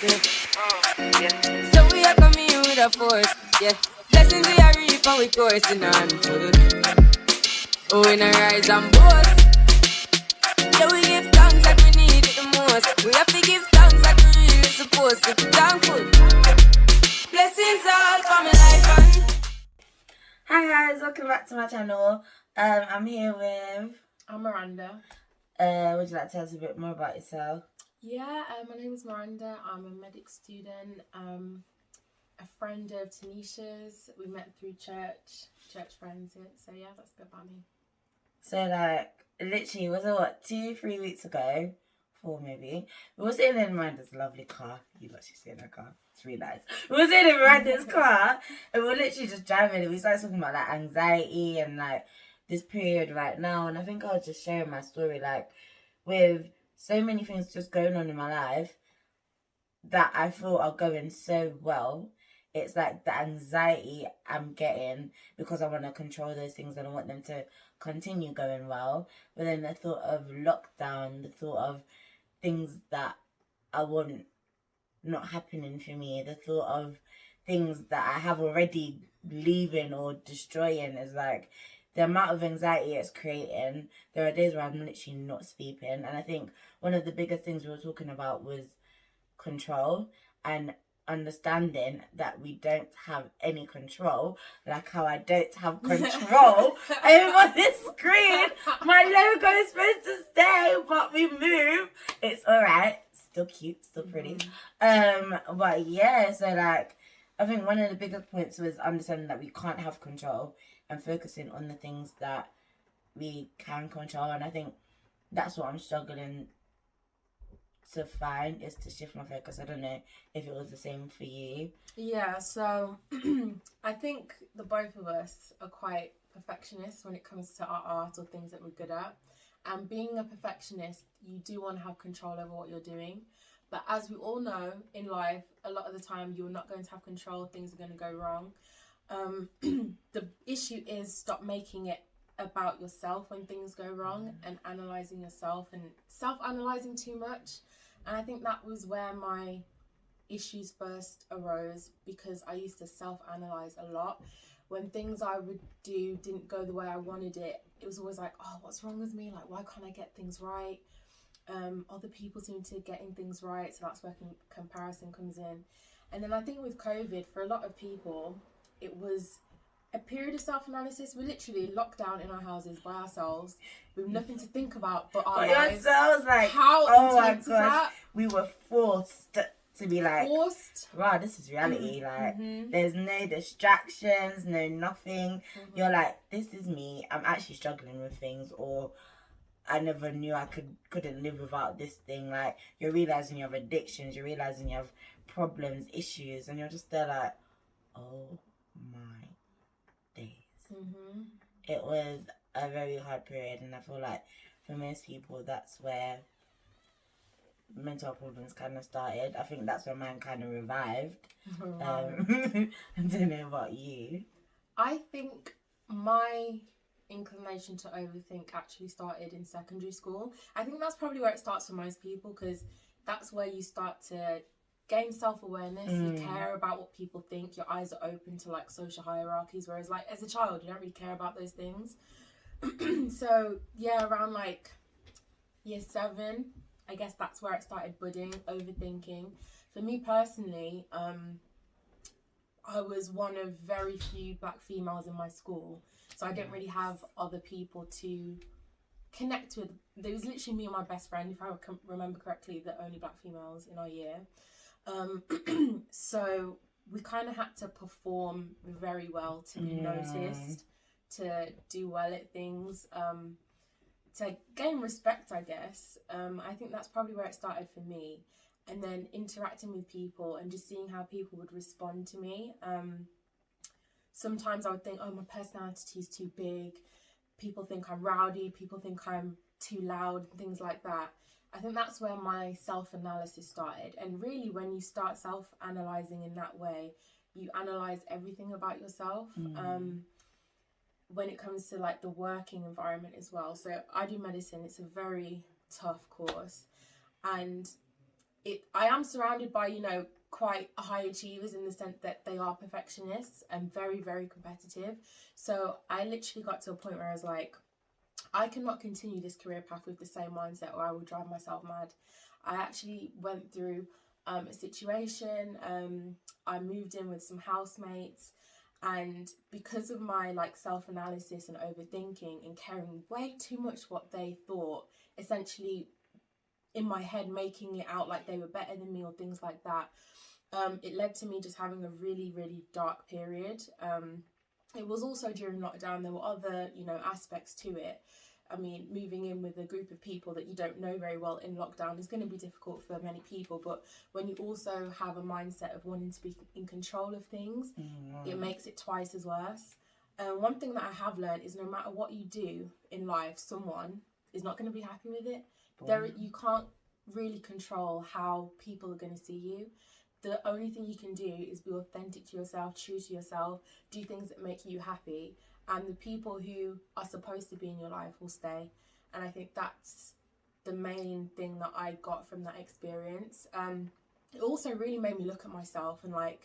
Yeah. So we are coming in with a force. Yeah. Blessings we are reaping, we coursing on full. Oh, we not rise and boast. Yeah, we give thanks like we need it the most. We have to give thanks like we really supposed to be thankful. Blessings all for my life and... Hi guys, welcome back to my channel. I'm here with... I'm Miranda. Would you like to tell us a bit more about yourself? Yeah, my name is Miranda. I'm a medic student. A friend of Tanisha's. We met through church friends. So yeah, that's a bit about me. So like, literally, was it 2-3 weeks ago? 4 maybe. We were sitting in Miranda's lovely car. You actually sit in her car. It's really nice. We were sitting in Miranda's car and we were literally just driving and we started talking about like anxiety and like this period right now. And I think I was just sharing my story like with so many things just going on in my life that I feel are going so well. It's like the anxiety I'm getting because I want to control those things and I want them to continue going well. But then the thought of lockdown, the thought of things that I want not happening for me, the thought of things that I have already leaving or destroying is like the amount of anxiety it's creating. There are days where I'm literally not sleeping, and I think one of the biggest things we were talking about was control and understanding that we don't have any control, like how I don't have control over this screen. My logo is supposed to stay, but we move. It's alright, still cute, still pretty. But yeah, so like I think one of the biggest points was understanding that we can't have control and focusing on the things that we can control, and I think that's what I'm struggling to find, is to shift my focus. I don't know if it was the same for you. Yeah, so I think the both of us are quite perfectionists when it comes to our art or things that we're good at. And being a perfectionist, you do want to have control over what you're doing. But as we all know in life, a lot of the time you're not going to have control, things are going to go wrong. The issue is stop making it about yourself when things go wrong and analysing yourself and self-analysing too much. And I think that was where my issues first arose, because I used to self-analyse a lot. When things I would do didn't go the way I wanted it, it was always like, oh, what's wrong with me? Like, why can't I get things right? Other people seem to be getting things right, so that's where comparison comes in. And then I think with COVID, for a lot of people, it was a period of self-analysis. We're literally locked down in our houses by ourselves with nothing to think about but our lives. Yourselves, like, how intense is that? We were forced to be like, wow, this is reality. Like, there's no distractions, no nothing. You're like, this is me. I'm actually struggling with things, or I never knew I couldn't live without this thing. Like, you're realizing you have addictions, you're realizing you have problems, issues, and you're just there like, oh my days. It was a very hard period, and I feel like for most people that's where mental problems kind of started. I think that's where mine kind of revived. I don't know about you. I think my inclination to overthink actually started in secondary school. I think that's probably where it starts for most people, because that's where you start to gain self-awareness. You care about what people think. Your eyes are open to like social hierarchies, whereas like as a child you don't really care about those things. So yeah, around like year 7, I guess that's where it started budding, overthinking. For me personally, I was one of very few black females in my school, so I didn't really have other people to connect with. There was literally me and my best friend, if I remember correctly, the only black females in our year. So we kind of had to perform very well to be noticed, to do well at things, to gain respect, I guess. I think that's probably where it started for me. And then interacting with people and just seeing how people would respond to me. Sometimes I would think, oh, my personality is too big. People think I'm rowdy. People think I'm too loud, things like that. I think that's where my self-analysis started. And really, when you start self-analysing in that way, you analyse everything about yourself. When it comes to like the working environment as well. So I do medicine. It's a very tough course. And I am surrounded by, quite high achievers in the sense that they are perfectionists and very, very competitive. So I literally got to a point where I was like, I cannot continue this career path with the same mindset, or I will drive myself mad. I actually went through a situation. I moved in with some housemates, and because of my self-analysis and overthinking and caring way too much what they thought, essentially in my head making it out like they were better than me or things like that, it led to me just having a really, really dark period. It was also during lockdown. There were other, aspects to it. I mean, moving in with a group of people that you don't know very well in lockdown is going to be difficult for many people. But when you also have a mindset of wanting to be in control of things, it makes it twice as worse. One thing that I have learned is no matter what you do in life, someone is not going to be happy with it. You can't really control how people are going to see you. The only thing you can do is be authentic to yourself, true to yourself, do things that make you happy, and the people who are supposed to be in your life will stay. And I think that's the main thing that I got from that experience. It also really made me look at myself, and I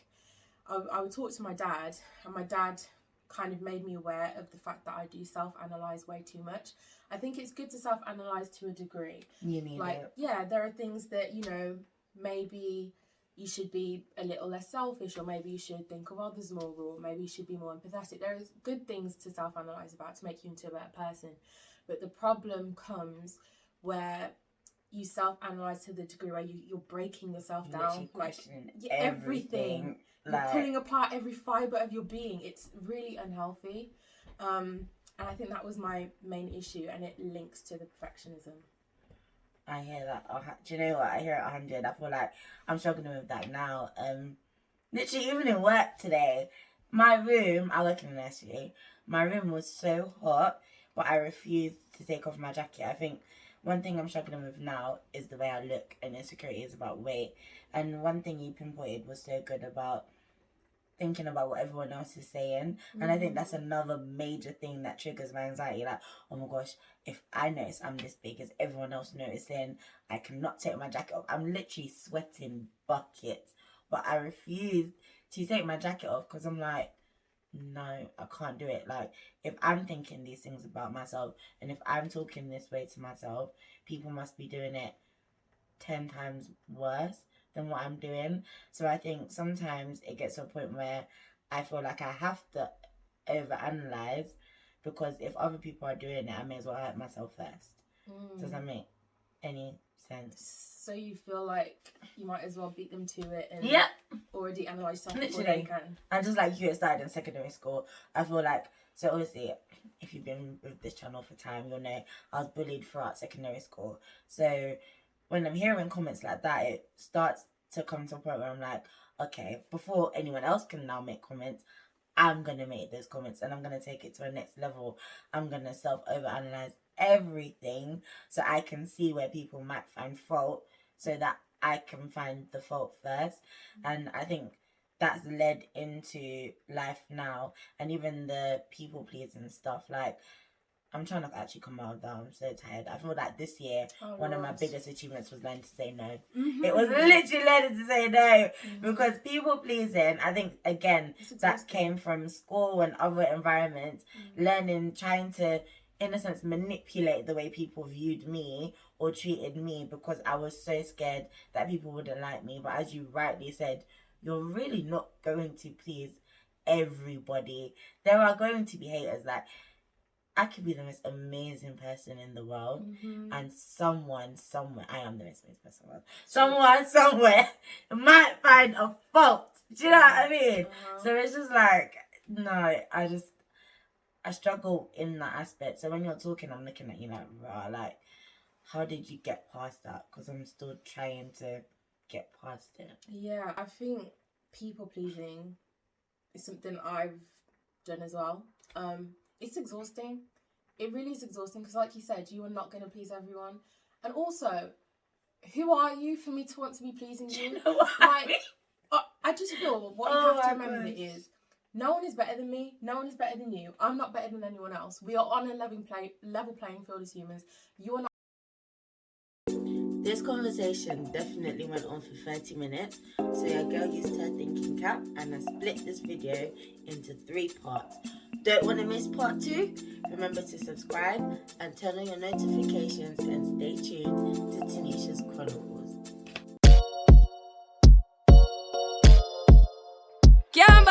would talk to my dad, and my dad kind of made me aware of the fact that I do self-analyze way too much. I think it's good to self-analyze to a degree. You need it. Yeah, there are things that, maybe you should be a little less selfish, or maybe you should think of others more, or maybe you should be more empathetic. There is good things to self-analyze about to make you into a better person. But the problem comes where you self-analyze to the degree where you're breaking yourself down. Everything. You're pulling apart every fibre of your being. It's really unhealthy. And I think that was my main issue, and it links to the perfectionism. I hear that. Do you know what? I hear it 100. I feel like I'm struggling with that now. Literally, even in work today, my room, I work in a nursery, my room was so hot, but I refused to take off my jacket. I think one thing I'm struggling with now is the way I look, and insecurities about weight. And one thing you pinpointed was so good about thinking about what everyone else is saying. And I think that's another major thing that triggers my anxiety. Like, oh my gosh, if I notice I'm this big, is everyone else noticing? I cannot take my jacket off. I'm literally sweating buckets, but I refuse to take my jacket off because I'm like, no, I can't do it. Like, if I'm thinking these things about myself, and if I'm talking this way to myself, people must be doing it 10 times worse than what I'm doing. So I think sometimes it gets to a point where I feel like I have to overanalyze, because if other people are doing it, I may as well hurt myself first. Does that make any sense? So you feel like you might as well beat them to it and already analyse something before Literally. they can. And just like you get started in secondary school, I feel like, so obviously, if you've been with this channel for time, you'll know I was bullied throughout secondary school. So when I'm hearing comments like that, it starts to come to a point where I'm like, okay, before anyone else can now make comments, I'm going to make those comments, and I'm going to take it to a next level. I'm going to self-overanalyze everything so I can see where people might find fault, so that I can find the fault first. And I think that's led into life now, and even the people pleasing stuff. Like, I'm trying to actually come out of that. I'm so tired. I feel like this year, one of my biggest achievements was learning to say no. It was literally learning to say no. Because people pleasing, I think, again, that came from school and other environments. Learning, trying to, in a sense, manipulate the way people viewed me or treated me, because I was so scared that people wouldn't like me. But as you rightly said, you're really not going to please everybody. There are going to be haters. Like, I could be the most amazing person in the world, and someone somewhere, I am the most amazing person in the world, someone somewhere might find a fault. Do you know what I mean? So it's just like, no, I struggle in that aspect. So when you're talking, I'm looking at you like, rah, like, how did you get past that? Because I'm still trying to get past it. Yeah, I think people pleasing is something I've done as well. It's exhausting. It really is exhausting, because like you said, you are not going to please everyone. And also, who are you for me to want to be pleasing you? You know what I mean? I just feel what you have to remember is, no one is better than me. No one is better than you. I'm not better than anyone else. We are on a level playing field as humans. You are not. This this conversation definitely went on for 30 minutes, so your girl used her thinking cap and I split this video into 3 parts. Don't want to miss part 2? Remember to subscribe and turn on your notifications and stay tuned to Tanesha's Chronicles. Can't